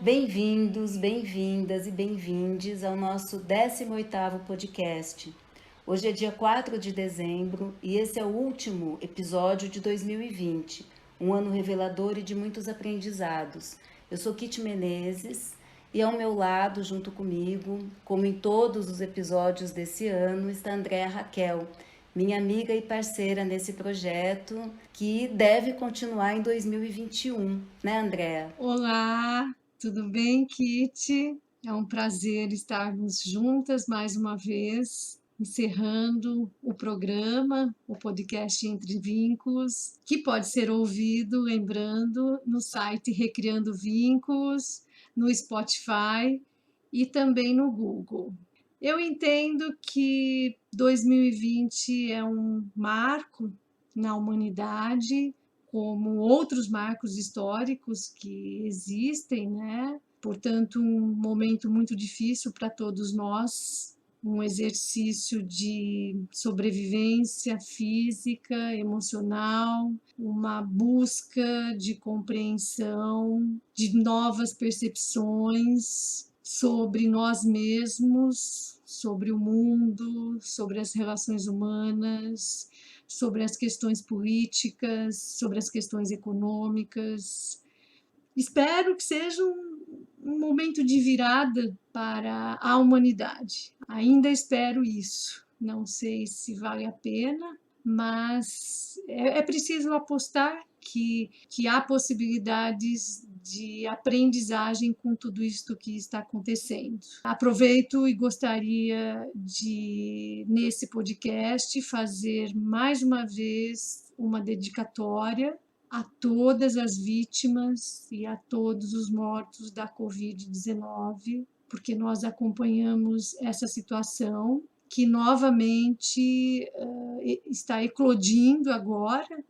Bem-vindos, bem-vindas e bem-vindes ao nosso 18º podcast. Hoje é dia 4 de dezembro e esse é o último episódio de 2020, um ano revelador e de muitos aprendizados. Eu sou Kitty Menezes e ao meu lado, junto comigo, como em todos os episódios desse ano, está Andréa Raquel, minha amiga e parceira nesse projeto que deve continuar em 2021, né, Andréa? Olá, tudo bem, Kitty? É um prazer estarmos juntas mais uma vez, encerrando o programa, o podcast Entre Vínculos, que pode ser ouvido, lembrando, no site Recriando Vínculos, no Spotify e também no Google. Eu entendo que 2020 é um marco na humanidade, como outros marcos históricos que existem, né? Portanto, um momento muito difícil para todos nós, um exercício de sobrevivência física, emocional, uma busca de compreensão, de novas percepções sobre nós mesmos, sobre o mundo, sobre as relações humanas, sobre as questões políticas, sobre as questões econômicas. Espero que seja um momento de virada para a humanidade. Ainda espero isso. Não sei se vale a pena, mas é preciso apostar que há possibilidades de aprendizagem com tudo isto que está acontecendo. Aproveito e gostaria de, nesse podcast, fazer mais uma vez uma dedicatória a todas as vítimas e a todos os mortos da Covid-19, porque nós acompanhamos essa situação que novamente está eclodindo agora.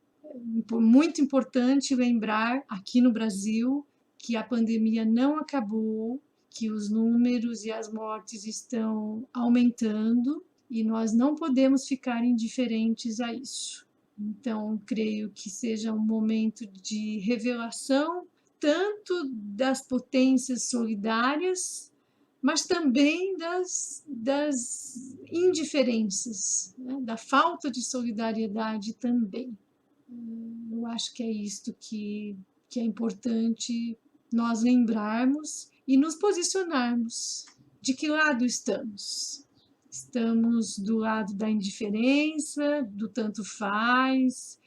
Muito importante lembrar aqui no Brasil que a pandemia não acabou, que os números e as mortes estão aumentando e nós não podemos ficar indiferentes a isso. Então, creio que seja um momento de revelação tanto das potências solidárias, mas também das indiferenças, né? Da falta de solidariedade também. Eu acho que é isto que é importante nós lembrarmos e nos posicionarmos. De que lado estamos? Estamos do lado da indiferença, do tanto faz,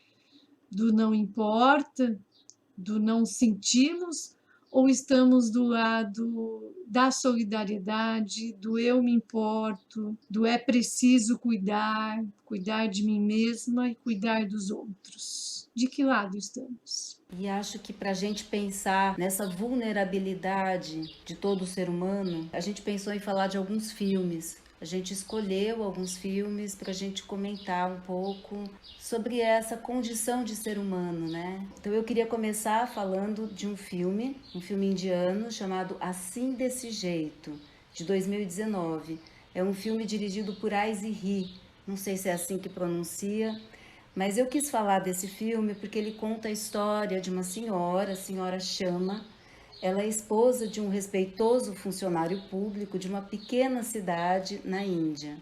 do não importa, do não sentimos, ou estamos do lado da solidariedade, do eu me importo, do é preciso cuidar, cuidar de mim mesma e cuidar dos outros? De que lado estamos? E acho que para a gente pensar nessa vulnerabilidade de todo ser humano, a gente pensou em falar de alguns filmes. A gente escolheu alguns filmes para a gente comentar um pouco sobre essa condição de ser humano, né? Então eu queria começar falando de um filme indiano chamado Assim Desse Jeito, de 2019. É um filme dirigido por Aisy Ri, não sei se é assim que pronuncia, mas eu quis falar desse filme porque ele conta a história de uma senhora, a senhora Chama. Ela é esposa de um respeitoso funcionário público de uma pequena cidade na Índia.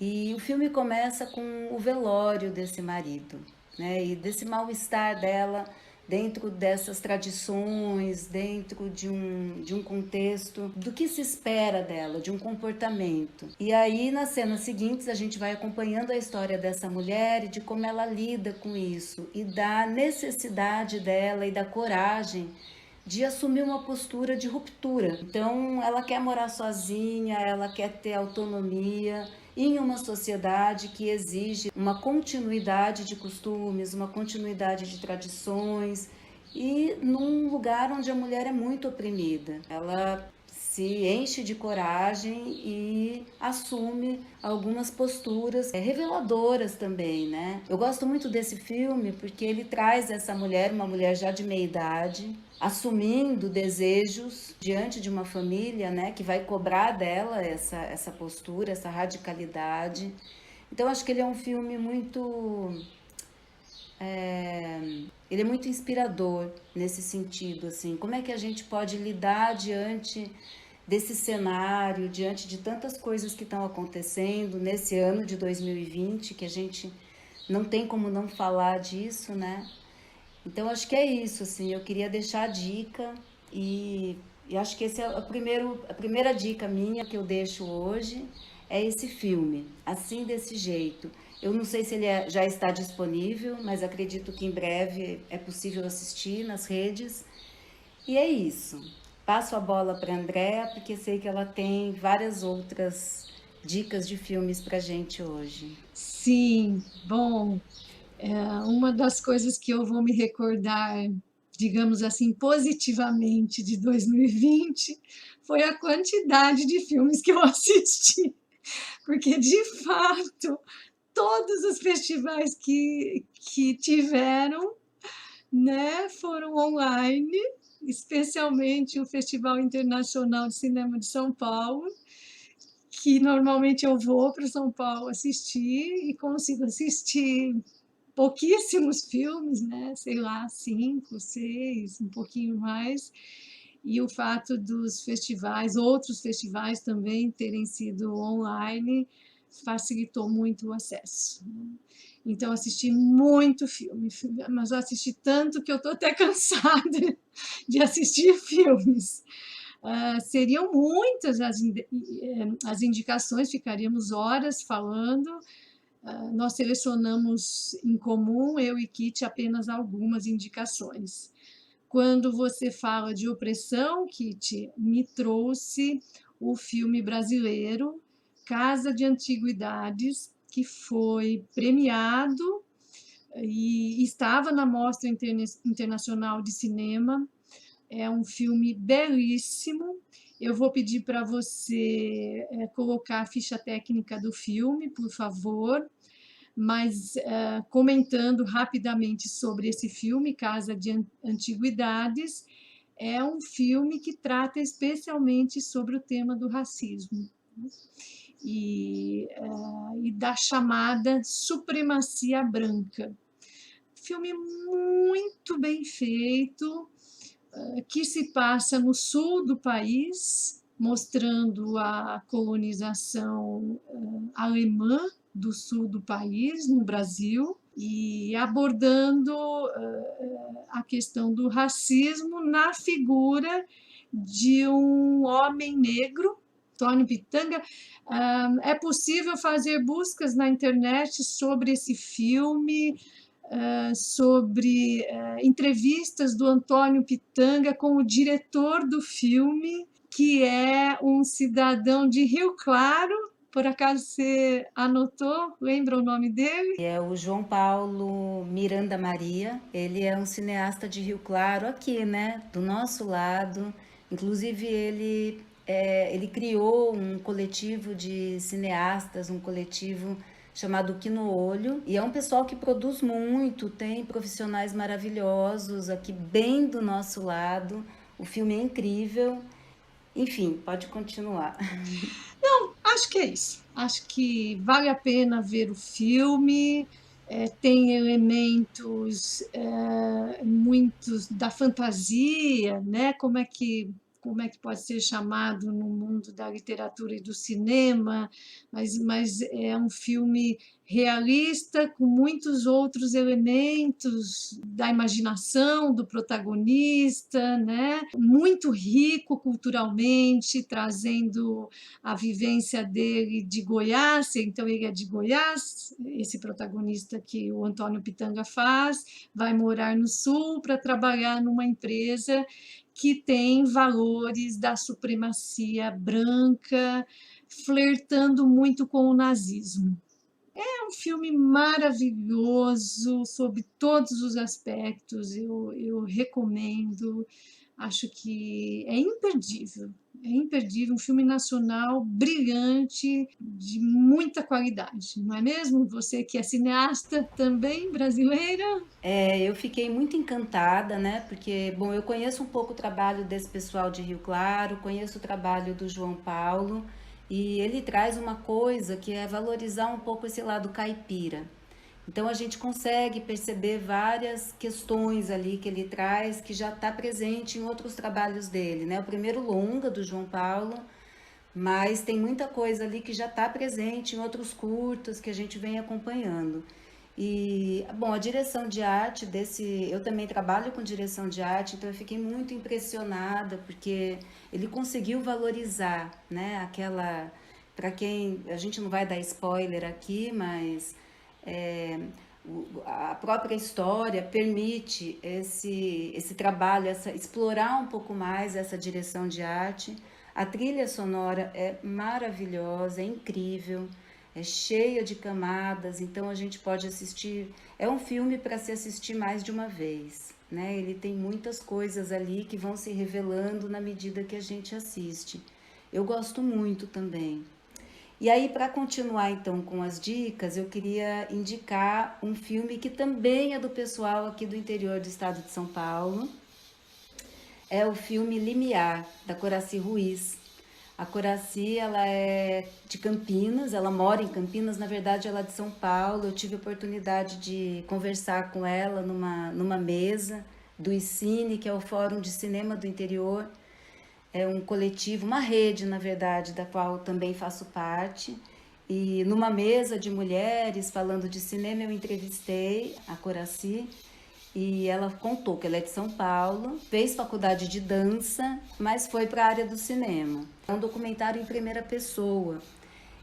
E o filme começa com o velório desse marido, né? E desse mal-estar dela dentro dessas tradições, dentro de um contexto, do que se espera dela, de um comportamento. E aí, nas cenas seguintes, a gente vai acompanhando a história dessa mulher e de como ela lida com isso, e da necessidade dela e da coragem de assumir uma postura de ruptura. Então, ela quer morar sozinha, ela quer ter autonomia em uma sociedade que exige uma continuidade de costumes, uma continuidade de tradições e num lugar onde a mulher é muito oprimida. Ela se enche de coragem e assume algumas posturas reveladoras também, né? Eu gosto muito desse filme porque ele traz essa mulher, uma mulher já de meia idade, assumindo desejos diante de uma família, né, que vai cobrar dela essa postura, essa radicalidade. Então acho que ele é um filme muito ele é muito inspirador nesse sentido, assim, como é que a gente pode lidar diante desse cenário, diante de tantas coisas que estão acontecendo nesse ano de 2020, que a gente não tem como não falar disso, né? Então acho que é isso, assim, eu queria deixar a dica e acho que esse é a primeira dica minha que eu deixo hoje é esse filme, assim desse jeito. Eu não sei se ele já está disponível, mas acredito que em breve é possível assistir nas redes. E é isso. Passo a bola para a Andréa, porque sei que ela tem várias outras dicas de filmes para gente hoje. Sim, bom, uma das coisas que eu vou me recordar, digamos assim, positivamente de 2020 foi a quantidade de filmes que eu assisti, porque de fato todos os festivais que tiveram, né, foram online, especialmente o Festival Internacional de Cinema de São Paulo, que normalmente eu vou para São Paulo assistir e consigo assistir pouquíssimos filmes, né? Sei lá, 5, 6, um pouquinho mais. E o fato dos festivais, outros festivais também terem sido online, facilitou muito o acesso. Então, assisti muito filme, mas eu assisti tanto que eu estou até cansada de assistir filmes. Seriam muitas as indicações, ficaríamos horas falando. Nós selecionamos em comum, eu e Kit, apenas algumas indicações. Quando você fala de opressão, Kit, me trouxe o filme brasileiro Casa de Antiguidades, que foi premiado e estava na Mostra Internacional de Cinema. É um filme belíssimo. Eu vou pedir para você colocar a ficha técnica do filme, por favor, mas comentando rapidamente sobre esse filme, Casa de Antiguidades, é um filme que trata especialmente sobre o tema do racismo e da chamada supremacia branca. Filme muito bem feito, que se passa no sul do país, mostrando a colonização alemã do sul do país, no Brasil, e abordando a questão do racismo na figura de um homem negro, Antônio Pitanga. É possível fazer buscas na internet sobre esse filme, sobre entrevistas do Antônio Pitanga com o diretor do filme, que é um cidadão de Rio Claro. Por acaso você anotou? Lembra o nome dele? É o João Paulo Miranda Maria. Ele é um cineasta de Rio Claro, aqui, né, do nosso lado. Inclusive, ele criou um coletivo de cineastas, um coletivo chamado Aqui no Olho. E é um pessoal que produz muito, tem profissionais maravilhosos aqui bem do nosso lado. O filme é incrível. Enfim, pode continuar. Não, acho que é isso. Acho que vale a pena ver o filme. Tem elementos muitos da fantasia, né? Como é que pode ser chamado no mundo da literatura e do cinema, mas é um filme realista, com muitos outros elementos da imaginação do protagonista, né? Muito rico culturalmente, trazendo a vivência dele de Goiás. Então ele é de Goiás, esse protagonista que o Antônio Pitanga faz, vai morar no Sul para trabalhar numa empresa que tem valores da supremacia branca, flertando muito com o nazismo. É um filme maravilhoso sobre todos os aspectos, eu recomendo, acho que é imperdível, um filme nacional brilhante, de muita qualidade, não é mesmo? Você que é cineasta também, brasileira? Eu fiquei muito encantada, né? Porque, bom, eu conheço um pouco o trabalho desse pessoal de Rio Claro, conheço o trabalho do João Paulo, e ele traz uma coisa que é valorizar um pouco esse lado caipira. Então a gente consegue perceber várias questões ali que ele traz que já está presente em outros trabalhos dele, né? O primeiro longa do João Paulo, mas tem muita coisa ali que já está presente em outros curtas que a gente vem acompanhando. E, bom, a direção de arte desse. Eu também trabalho com direção de arte, então eu fiquei muito impressionada, porque ele conseguiu valorizar, né, aquela. Para quem. A gente não vai dar spoiler aqui, mas é, a própria história permite esse trabalho, explorar um pouco mais essa direção de arte. A trilha sonora é maravilhosa, é incrível, é cheia de camadas, então a gente pode assistir. É um filme para se assistir mais de uma vez, né? Ele tem muitas coisas ali que vão se revelando na medida que a gente assiste. Eu gosto muito também. E aí, para continuar então com as dicas, eu queria indicar um filme que também é do pessoal aqui do interior do estado de São Paulo. É o filme Limiar, da Coraci Ruiz. A Coraci, ela é de Campinas, ela mora em Campinas, na verdade ela é de São Paulo. Eu tive a oportunidade de conversar com ela numa mesa do ICINE, que é o Fórum de Cinema do Interior. É um coletivo, uma rede, na verdade, da qual também faço parte. E numa mesa de mulheres falando de cinema, eu entrevistei a Coraci e ela contou que ela é de São Paulo, fez faculdade de dança, mas foi para a área do cinema. É um documentário em primeira pessoa.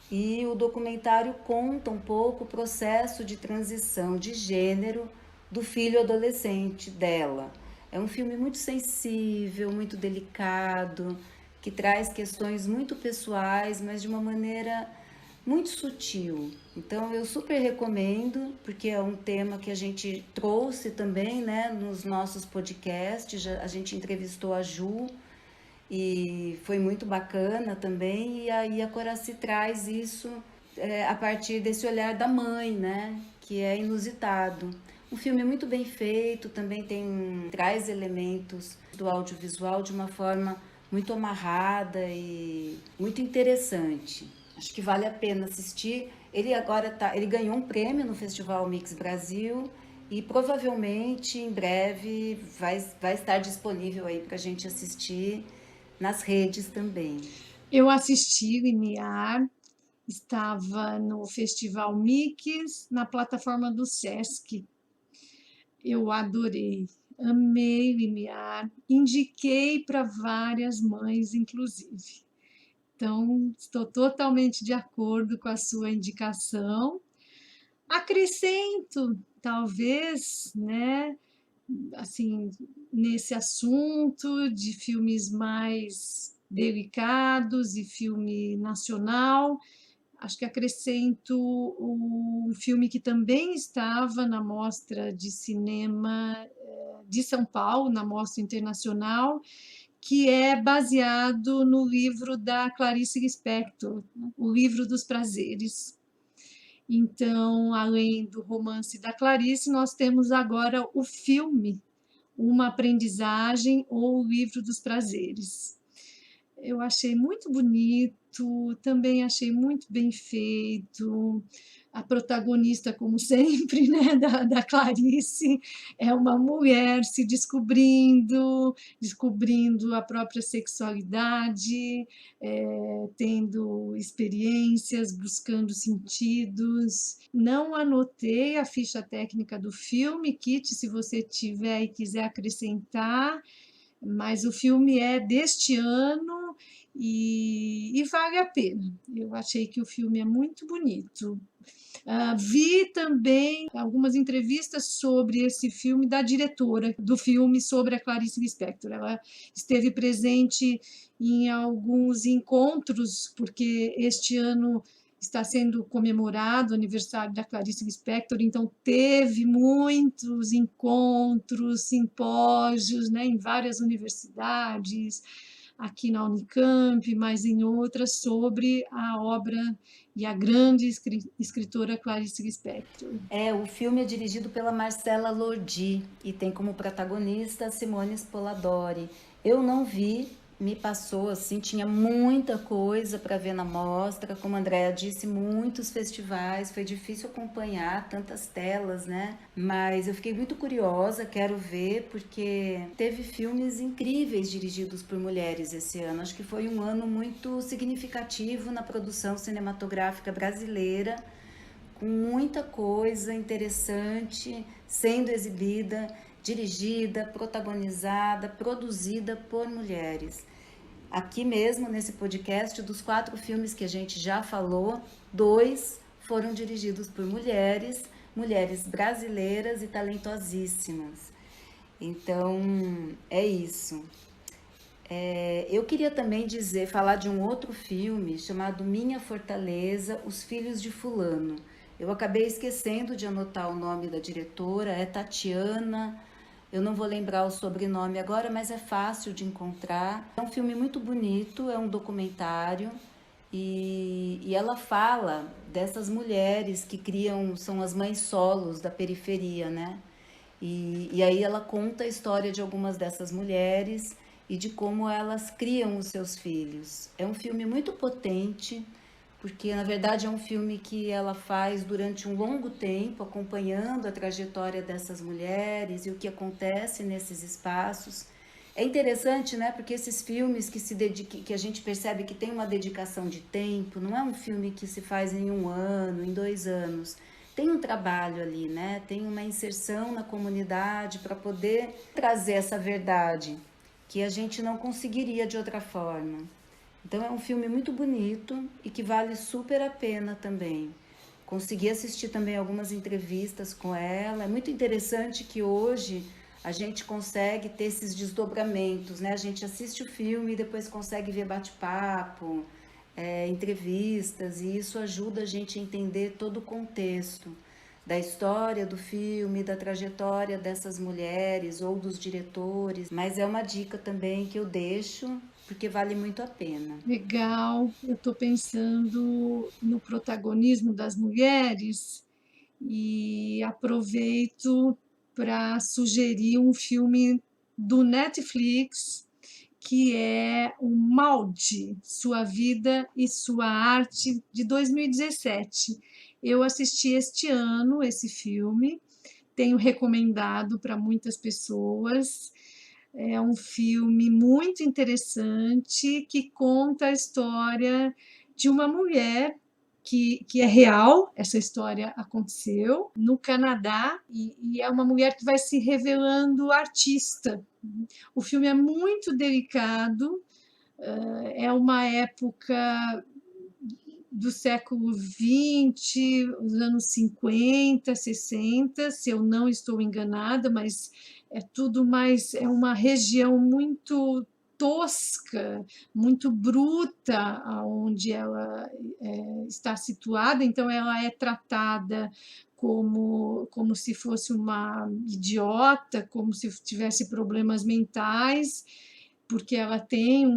E o documentário conta um pouco o processo de transição de gênero do filho adolescente dela. É um filme muito sensível, muito delicado, que traz questões muito pessoais, mas de uma maneira muito sutil. Então eu super recomendo, porque é um tema que a gente trouxe também, né, nos nossos podcasts. A gente entrevistou a Ju e foi muito bacana também. E aí a Coraci traz isso a partir desse olhar da mãe, né, que é inusitado. Um filme muito bem feito, também traz elementos do audiovisual de uma forma muito amarrada e muito interessante. Acho que vale a pena assistir. Ele ganhou um prêmio no Festival Mix Brasil e provavelmente em breve vai estar disponível aí para a gente assistir nas redes também. Eu assisti o IMIAR, estava no Festival Mix, na plataforma do Sesc. Eu adorei, amei o IMIAR, indiquei para várias mães, inclusive. Então, estou totalmente de acordo com a sua indicação. Acrescento, talvez, né, assim, nesse assunto de filmes mais delicados e filme nacional, acho que acrescento um filme que também estava na Mostra de Cinema de São Paulo, na Mostra Internacional, que é baseado no livro da Clarice Lispector, O Livro dos Prazeres. Então, além do romance da Clarice, nós temos agora o filme Uma Aprendizagem ou O Livro dos Prazeres. Eu achei muito bonito, também achei muito bem feito. A protagonista, como sempre, né, da Clarice, é uma mulher se descobrindo a própria sexualidade, tendo experiências, buscando sentidos. Não anotei a ficha técnica do filme, Kit, se você tiver e quiser acrescentar, mas o filme é deste ano e vale a pena. Eu achei que o filme é muito bonito. Vi também algumas entrevistas sobre esse filme da diretora do filme, sobre a Clarice Lispector. Ela esteve presente em alguns encontros, porque este ano está sendo comemorado o aniversário da Clarice Lispector, então teve muitos encontros, simpósios, né, em várias universidades, aqui na Unicamp, mas em outras, sobre a obra e a grande escritora Clarice Lispector. O filme é dirigido pela Marcela Lordi e tem como protagonista Simone Spoladori. Eu não vi, me passou assim, tinha muita coisa para ver na mostra, como a Andrea disse, muitos festivais, foi difícil acompanhar tantas telas, né? Mas eu fiquei muito curiosa, quero ver, porque teve filmes incríveis dirigidos por mulheres esse ano. Acho que foi um ano muito significativo na produção cinematográfica brasileira, com muita coisa interessante sendo exibida, dirigida, protagonizada, produzida por mulheres. Aqui mesmo, nesse podcast, dos 4 filmes que a gente já falou, 2 foram dirigidos por mulheres, mulheres brasileiras e talentosíssimas. Então, é isso. Eu queria também falar de um outro filme chamado Minha Fortaleza, Os Filhos de Fulano. Eu acabei esquecendo de anotar o nome da diretora, é Tatiana. Eu não vou lembrar o sobrenome agora, mas é fácil de encontrar. É um filme muito bonito, é um documentário e ela fala dessas mulheres que criam, são as mães solos da periferia, né? E aí ela conta a história de algumas dessas mulheres e de como elas criam os seus filhos. É um filme muito potente, porque na verdade é um filme que ela faz durante um longo tempo, acompanhando a trajetória dessas mulheres e o que acontece nesses espaços. É interessante, né? Porque esses filmes que a gente percebe que tem uma dedicação de tempo, não é um filme que se faz em 1 ano, em 2 anos. Tem um trabalho ali, né? Tem uma inserção na comunidade para poder trazer essa verdade que a gente não conseguiria de outra forma. Então é um filme muito bonito e que vale super a pena também. Consegui assistir também algumas entrevistas com ela. É muito interessante que hoje a gente consegue ter esses desdobramentos, né? A gente assiste o filme e depois consegue ver bate-papo, entrevistas, e isso ajuda a gente a entender todo o contexto da história do filme, da trajetória dessas mulheres ou dos diretores. Mas é uma dica também que eu deixo, porque vale muito a pena. Legal, eu estou pensando no protagonismo das mulheres e aproveito para sugerir um filme do Netflix que é o Maldi, Sua Vida e Sua Arte, de 2017. Eu assisti este ano esse filme, tenho recomendado para muitas pessoas. É um filme muito interessante que conta a história de uma mulher que é real, essa história aconteceu no Canadá, e é uma mulher que vai se revelando artista. O filme é muito delicado, é uma época do século XX, os anos 50, 60, se eu não estou enganada, mas é tudo mais, é uma região muito tosca, muito bruta, onde ela está situada, então ela é tratada como se fosse uma idiota, como se tivesse problemas mentais, porque ela tem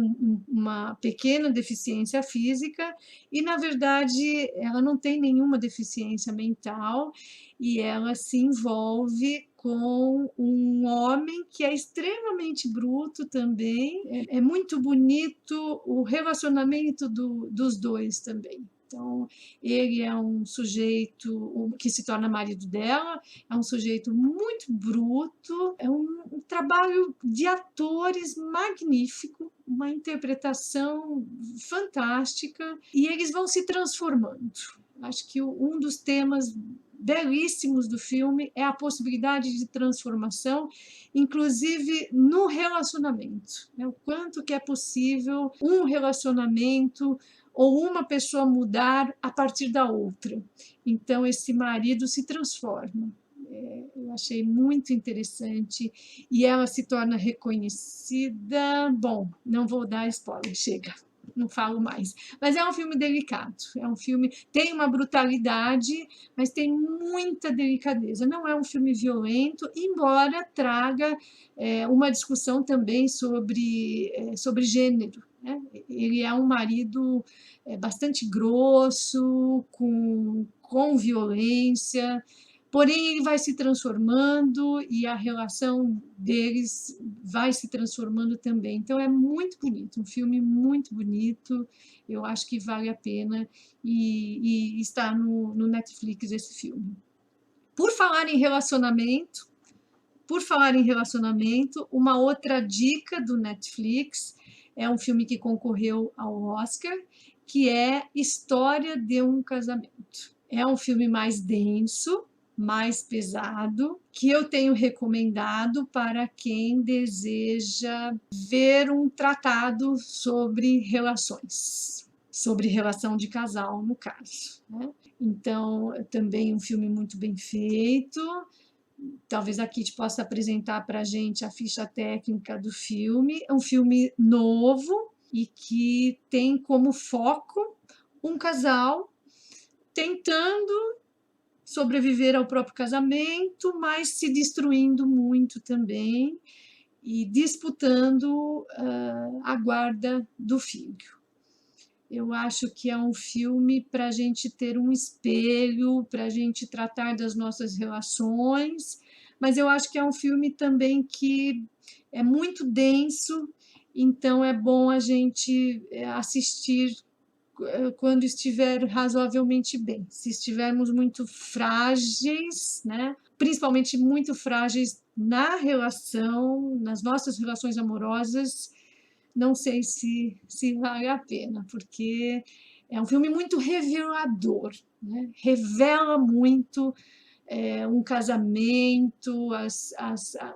uma pequena deficiência física e, na verdade, ela não tem nenhuma deficiência mental e ela se envolve com um homem que é extremamente bruto também. É muito bonito o relacionamento dos dois também. Então, ele é um sujeito que se torna marido dela, é um sujeito muito bruto, é um trabalho de atores magnífico, uma interpretação fantástica, e eles vão se transformando. Acho que um dos temas belíssimos do filme é a possibilidade de transformação, inclusive no relacionamento, né? O quanto que é possível um relacionamento ou uma pessoa mudar a partir da outra. Então, esse marido se transforma. Eu achei muito interessante e ela se torna reconhecida. Bom, não vou dar spoiler, chega, não falo mais. Mas é um filme delicado, é um filme, tem uma brutalidade, mas tem muita delicadeza. Não é um filme violento, embora traga uma discussão também sobre gênero, né? Ele é um marido bastante grosso, com violência, porém ele vai se transformando e a relação deles vai se transformando também. Então é muito bonito, um filme muito bonito, eu acho que vale a pena e está no Netflix esse filme. Por falar em relacionamento, uma outra dica do Netflix é um filme que concorreu ao Oscar, que é História de um Casamento. É um filme mais denso, mais pesado, que eu tenho recomendado para quem deseja ver um tratado sobre relações, sobre relação de casal, no caso, né? Então, também um filme muito bem feito. Talvez a Kit possa apresentar para a gente a ficha técnica do filme. É um filme novo e que tem como foco um casal tentando sobreviver ao próprio casamento, mas se destruindo muito também e disputando a guarda do filho. Eu acho que é um filme para a gente ter um espelho, para a gente tratar das nossas relações, mas eu acho que é um filme também que é muito denso, então é bom a gente assistir quando estiver razoavelmente bem. Se estivermos muito frágeis, né? Principalmente muito frágeis na relação, nas nossas relações amorosas, não sei se vale a pena, porque é um filme muito revelador, né? Revela muito um casamento,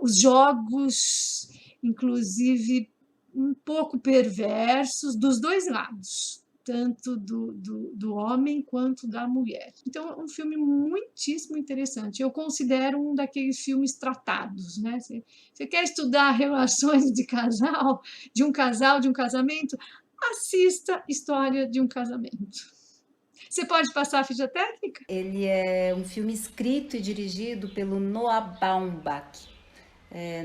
os jogos, inclusive um pouco perversos, dos dois lados, tanto do homem quanto da mulher. Então, é um filme muitíssimo interessante. Eu considero um daqueles filmes tratados, né? Você quer estudar relações de casal, de um casamento? Assista História de um Casamento. Você pode passar a ficha técnica? Ele é um filme escrito e dirigido pelo Noah Baumbach.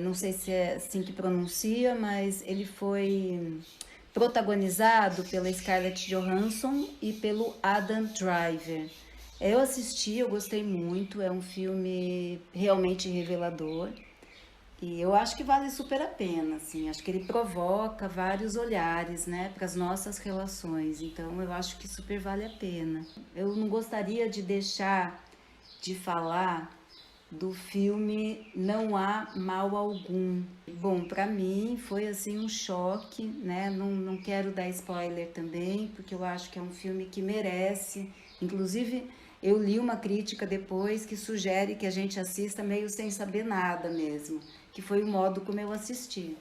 Não sei se é assim que pronuncia, mas ele foi protagonizado pela Scarlett Johansson e pelo Adam Driver. Eu assisti, eu gostei muito, é um filme realmente revelador. E eu acho que vale super a pena, assim, acho que ele provoca vários olhares, né, para as nossas relações, então eu acho que super vale a pena. Eu não gostaria de deixar de falar do filme Não Há Mal Algum. Bom, para mim foi assim um choque, né, não quero dar spoiler também, porque eu acho que é um filme que merece, inclusive eu li uma crítica depois que sugere que a gente assista meio sem saber nada mesmo, que foi o modo como eu assisti.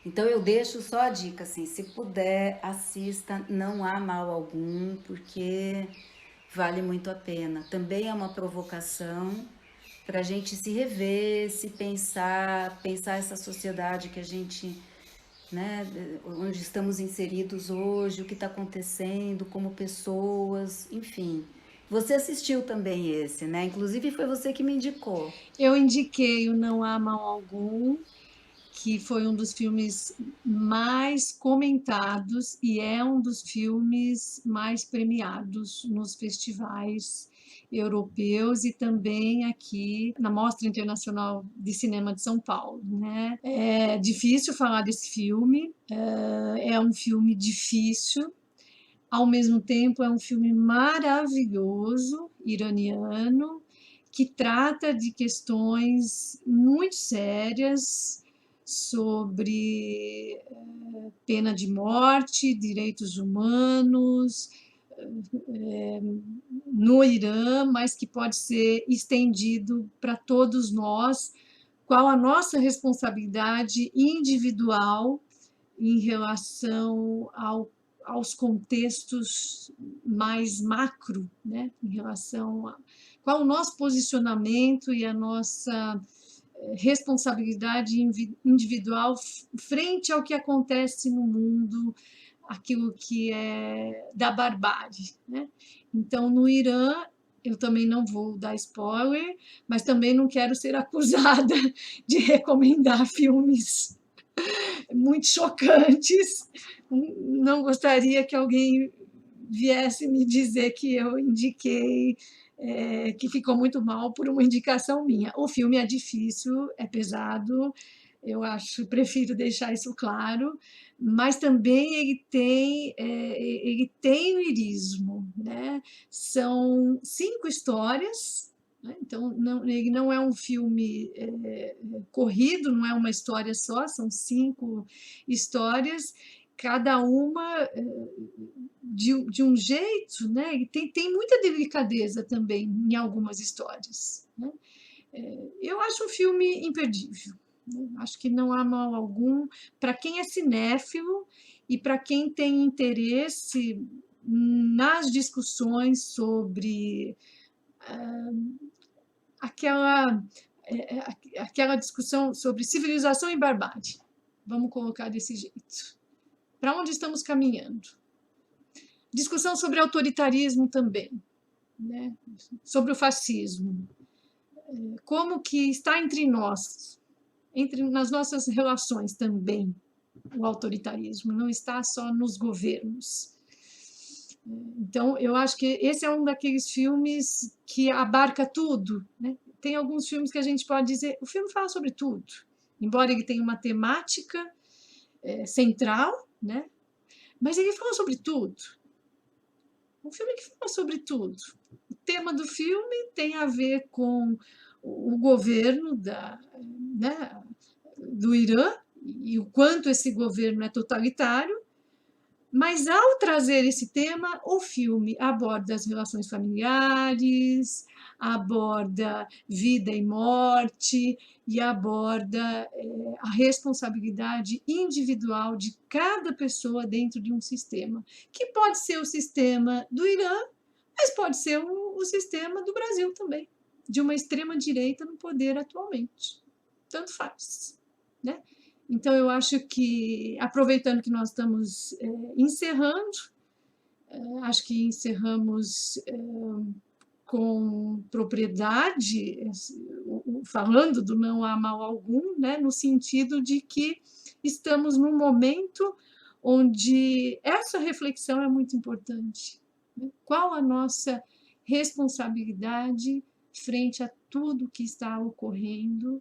Então eu deixo só a dica, assim, se puder, assista, não há mal algum, porque vale muito a pena. Também é uma provocação para a gente se rever, se pensar essa sociedade que a gente, né, onde estamos inseridos hoje, o que está acontecendo como pessoas, enfim. Você assistiu também esse, né? Inclusive foi você que me indicou. Eu indiquei o Não Há Mal Algum, que foi um dos filmes mais comentados e é um dos filmes mais premiados nos festivais europeus e também aqui na Mostra Internacional de Cinema de São Paulo, né? É difícil falar desse filme, é um filme difícil, ao mesmo tempo é um filme maravilhoso, iraniano, que trata de questões muito sérias sobre pena de morte, direitos humanos no Irã, mas que pode ser estendido para todos nós. Qual a nossa responsabilidade individual em relação aos contextos mais macro, né? Em relação a qual o nosso posicionamento e a nossa responsabilidade individual frente ao que acontece no mundo, aquilo que é da barbárie, né? Então, no Irã, eu também não vou dar spoiler, mas também não quero ser acusada de recomendar filmes muito chocantes. Não gostaria que alguém viesse me dizer que eu indiquei que ficou muito mal por uma indicação minha. O filme é difícil, é pesado, eu acho, prefiro deixar isso claro, mas também ele tem o lirismo, né? São 5 histórias, né? Então ele não é um filme corrido, não é uma história só, são 5 histórias, cada uma de um jeito, né? E tem muita delicadeza também em algumas histórias, né? Eu acho um filme imperdível, né? Acho que não há mal algum para quem é cinéfilo e para quem tem interesse nas discussões sobre aquela, aquela discussão sobre civilização e barbárie. Vamos colocar desse jeito. Para onde estamos caminhando? Discussão sobre autoritarismo também, né? Sobre o fascismo. Como que está entre nós, nas nossas relações também, o autoritarismo, não está só nos governos. Então, eu acho que esse é um daqueles filmes que abarca tudo, né? Tem alguns filmes que a gente pode dizer, o filme fala sobre tudo, embora ele tenha uma temática central, né? Mas ele fala sobre tudo. Um filme que fala sobre tudo. O tema do filme tem a ver com o governo né, do Irã e o quanto esse governo é totalitário, mas ao trazer esse tema, o filme aborda as relações familiares, aborda vida e morte e aborda a responsabilidade individual de cada pessoa dentro de um sistema, que pode ser o sistema do Irã, mas pode ser o sistema do Brasil também, de uma extrema-direita no poder atualmente. Tanto faz, né? Então, eu acho que, aproveitando que nós estamos encerrando, acho que encerramos com propriedade, falando do não há mal algum, né, no sentido de que estamos num momento onde essa reflexão é muito importante. Né? Qual a nossa responsabilidade frente a tudo que está ocorrendo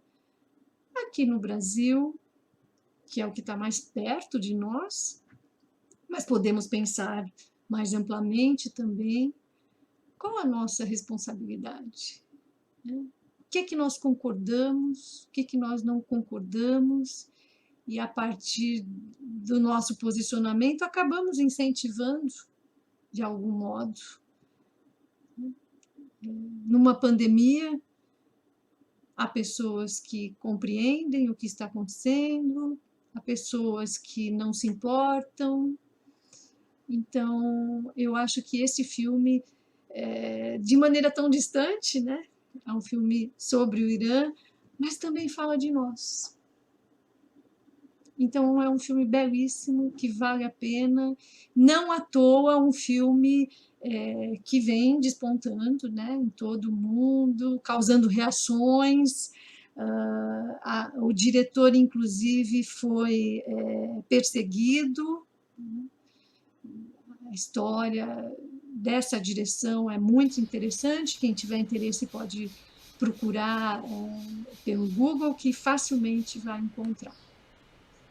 aqui no Brasil, que é o que está mais perto de nós, mas podemos pensar mais amplamente também. Qual a nossa responsabilidade? Né? O que nós concordamos, o que nós não concordamos, e a partir do nosso posicionamento acabamos incentivando, de algum modo. Numa pandemia, há pessoas que compreendem o que está acontecendo, há pessoas que não se importam. Então, eu acho que esse filme, de maneira tão distante, né? É um filme sobre o Irã, mas também fala de nós. Então, é um filme belíssimo, que vale a pena. Não à toa, um filme que vem despontando, né, em todo o mundo, causando reações. O diretor, inclusive, foi perseguido. A história dessa direção é muito interessante. Quem tiver interesse pode procurar pelo Google, que facilmente vai encontrar.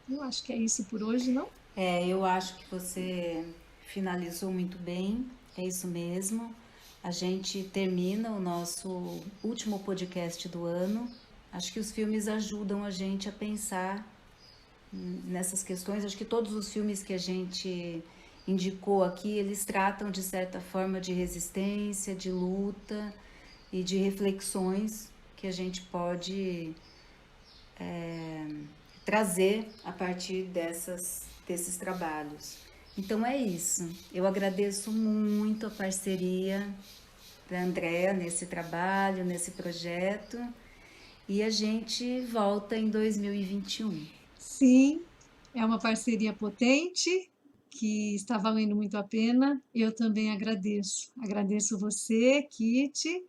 Eu acho que é isso por hoje, não? Eu acho que você finalizou muito bem, é isso mesmo. A gente termina o nosso último podcast do ano. Acho que os filmes ajudam a gente a pensar nessas questões. Acho que todos os filmes que a gente indicou aqui, eles tratam de certa forma de resistência, de luta e de reflexões que a gente pode trazer a partir desses trabalhos. Então é isso. Eu agradeço muito a parceria da Andréa nesse trabalho, nesse projeto, e a gente volta em 2021. Sim, é uma parceria potente, que está valendo muito a pena. Eu também agradeço. Agradeço você, Kitty,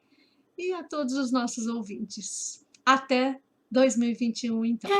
e a todos os nossos ouvintes. Até 2021, então.